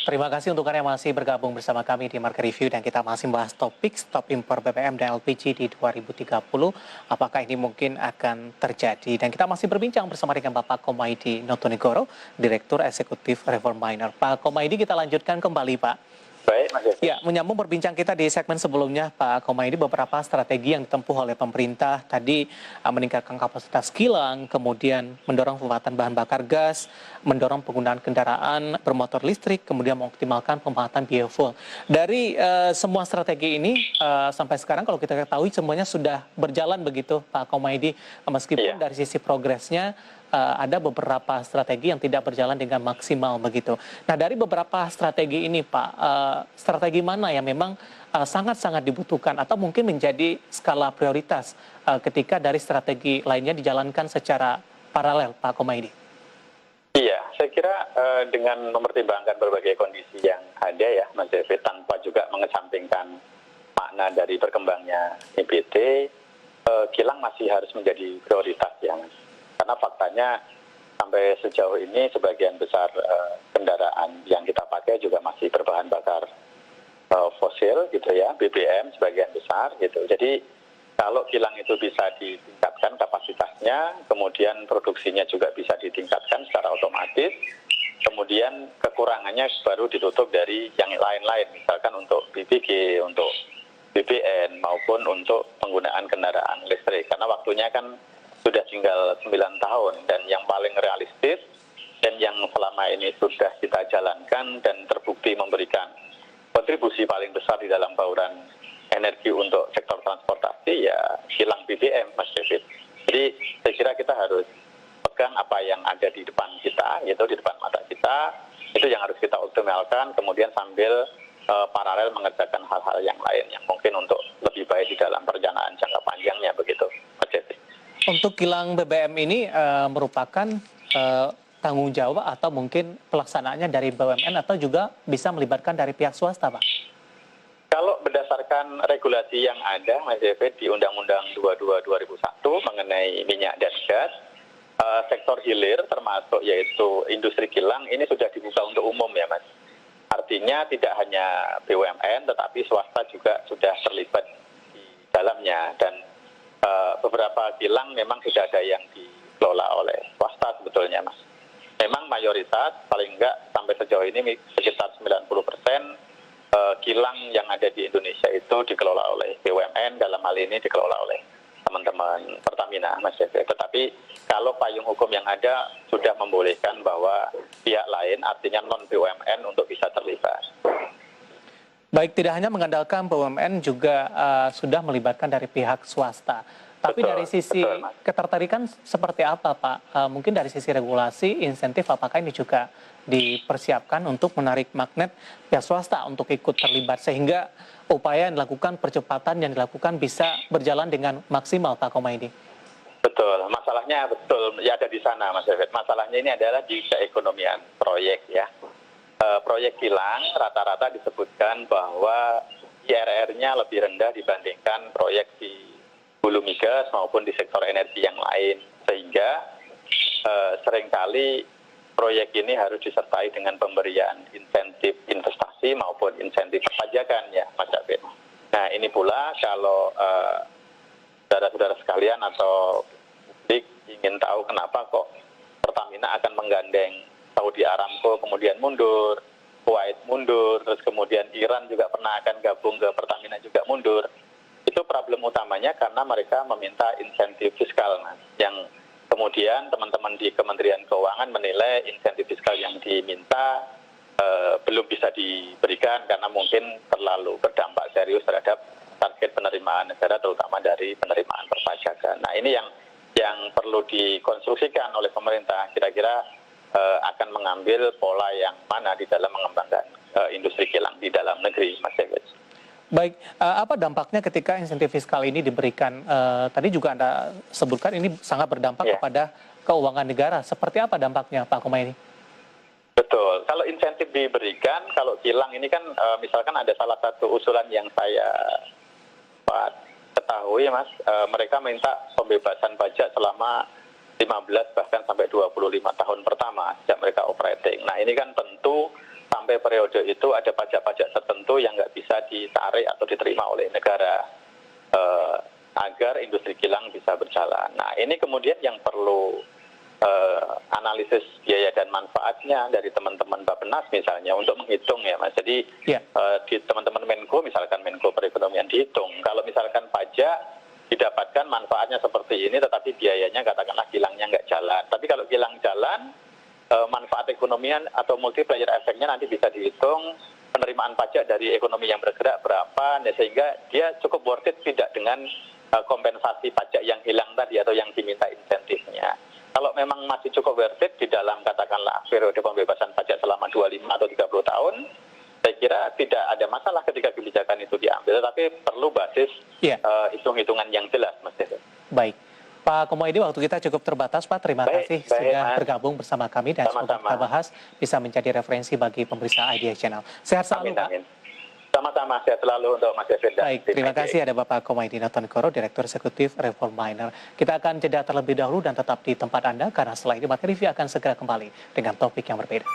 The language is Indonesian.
Terima kasih untuk Anda yang masih bergabung bersama kami di Market Review dan kita masih membahas topik stop impor BBM dan LPG di 2030. Apakah ini mungkin akan terjadi? Dan kita masih berbincang bersama dengan Bapak Komaydi Notonegoro, Direktur Eksekutif Reforminer. Pak Komaydi, kita lanjutkan kembali, Pak. Baik, Mas Yesi. Ya, menyambung perbincangan kita di segmen sebelumnya, Pak Komaydi, beberapa strategi yang ditempuh oleh pemerintah tadi meningkatkan kapasitas kilang, kemudian mendorong pemanfaatan bahan bakar gas, mendorong penggunaan kendaraan bermotor listrik, kemudian mengoptimalkan pemanfaatan biofuel. Dari semua strategi ini sampai sekarang kalau kita ketahui semuanya sudah berjalan begitu, Pak Komaydi, meskipun dari sisi progresnya ada beberapa strategi yang tidak berjalan dengan maksimal begitu. Nah, dari beberapa strategi ini, Pak, strategi mana yang memang sangat-sangat dibutuhkan atau mungkin menjadi skala prioritas ketika dari strategi lainnya dijalankan secara paralel, Pak Komaydi? Iya, saya kira dengan mempertimbangkan berbagai kondisi yang ada ya, Mas Devi, tanpa juga mengesampingkan makna dari berkembangnya EBT, kilang masih harus menjadi prioritas yang karena faktanya sampai sejauh ini sebagian besar kendaraan yang kita pakai juga masih berbahan bakar fosil gitu ya, BBM sebagian besar gitu. Jadi kalau kilang itu bisa ditingkatkan kapasitasnya, kemudian produksinya juga bisa ditingkatkan secara otomatis, kemudian kekurangannya baru ditutup dari yang lain-lain, misalkan untuk BBG, untuk BBN maupun untuk penggunaan kendaraan listrik. Karena waktunya kan sudah tinggal 9 tahun dan yang paling realistis dan yang selama ini sudah kita jalankan dan terbukti memberikan kontribusi paling besar di dalam bauran energi untuk sektor transportasi ya kilang BBM, Mas David. Jadi saya kira kita harus pegang apa yang ada di depan kita, gitu, di depan mata kita, itu yang harus kita optimalkan, kemudian sambil paralel mengerjakan hal-hal yang lain yang mungkin untuk lebih baik di dalam perencanaan jangka panjangnya, begitu, Mas David. Untuk kilang BBM ini merupakan tanggung jawab atau mungkin pelaksanaannya dari BUMN atau juga bisa melibatkan dari pihak swasta, Pak? Kalau berdasarkan regulasi yang ada, Mas David, di Undang-Undang 22 2001 mengenai minyak dan gas, sektor hilir termasuk yaitu industri kilang ini sudah dibuka untuk umum ya, Mas. Artinya tidak hanya BUMN tetapi swasta juga sudah terlibat di dalamnya dan beberapa kilang memang sudah ada yang dikelola oleh swasta sebetulnya, Mas. Memang mayoritas paling enggak sampai sejauh ini sekitar 90% kilang yang ada di Indonesia itu dikelola oleh BUMN, dalam hal ini dikelola oleh teman-teman Pertamina, Mas Devi. Tetapi kalau payung hukum yang ada sudah membolehkan bahwa pihak lain, artinya non-BUMN untuk bisa terlibat. Baik, tidak hanya mengandalkan BUMN juga sudah melibatkan dari pihak swasta. Tapi dari sisi ketertarikan seperti apa, Pak? Mungkin dari sisi regulasi, insentif, apakah ini juga dipersiapkan untuk menarik magnet pihak swasta untuk ikut terlibat sehingga upaya yang dilakukan, percepatan yang dilakukan bisa berjalan dengan maksimal, Pak Komaydi? Betul, masalahnya betul ya ada di sana, Mas David. Masalahnya ini adalah di keekonomian proyek ya. Proyek kilang rata-rata disebutkan bahwa IRR-nya lebih rendah dibandingkan proyek di hulu migas maupun di sektor energi yang lain, sehingga seringkali proyek ini harus disertai dengan pemberian insentif investasi maupun insentif perpajakan ya, Mas David. Nah ini pula kalau saudara-saudara sekalian atau publik ingin tahu kenapa kok Pertamina akan menggandeng Saudi Aramco kemudian mundur, Kuwait mundur, terus kemudian Iran juga pernah akan gabung ke Pertamina juga mundur. Itu problem utamanya karena mereka meminta insentif fiskal, Mas, yang kemudian teman-teman di Kementerian Keuangan menilai insentif fiskal yang diminta belum bisa diberikan karena mungkin terlalu berdampak serius terhadap target penerimaan negara, terutama dari penerimaan perpajakan. Nah ini yang perlu dikonstruksikan oleh pemerintah, kira-kira akan mengambil pola yang mana di dalam mengembangkan industri kilang di dalam negeri, Mas David. Baik, apa dampaknya ketika insentif fiskal ini diberikan? Tadi juga Anda sebutkan ini sangat berdampak kepada keuangan negara. Seperti apa dampaknya, Pak Komaydi? Betul, kalau insentif diberikan, kalau kilang ini kan misalkan ada salah satu usulan yang saya ketahui, Mas, mereka minta pembebasan pajak selama 15 bahkan sampai 25 tahun pertama sejak mereka operating. Nah ini kan tentu sampai periode itu ada pajak-pajak tertentu yang nggak bisa ditarik atau diterima oleh negara agar industri kilang bisa berjalan. Nah, ini kemudian yang perlu analisis biaya dan manfaatnya dari teman-teman Bappenas misalnya untuk menghitung ya Mas. Jadi di teman-teman Menko, misalkan Menko Perekonomian dihitung. Kalau misalkan pajak didapatkan manfaatnya seperti ini, tetapi biayanya katakanlah kilangnya nggak jalan. Tapi kalau kilang jalan, manfaat ekonomian atau multiplier efeknya nanti bisa dihitung, penerimaan pajak dari ekonomi yang bergerak berapa, sehingga dia cukup worth it tidak dengan kompensasi pajak yang hilang tadi atau yang diminta insentifnya. Kalau memang masih cukup worth it di dalam katakanlah periode pembebasan pajak selama 25 atau 30 tahun, saya kira tidak ada masalah ketika kebijakan itu diambil, tapi perlu basis hitung-hitungan yang jelas, Mas Devi. Baik. Pak Komaydi, waktu kita cukup terbatas, Pak. Terima kasih sudah bergabung bersama kami dan semoga kita bahas bisa menjadi referensi bagi pemirsa IDX Channel. Sehat selalu, Pak. Sama-sama, sehat selalu untuk Mas Devi. Baik, terima kasih. Ada Bapak Komaydi Notonegoro, Direktur Eksekutif Reform Miner. Kita akan jeda terlebih dahulu dan tetap di tempat Anda, karena setelah ini Materi akan segera kembali dengan topik yang berbeda.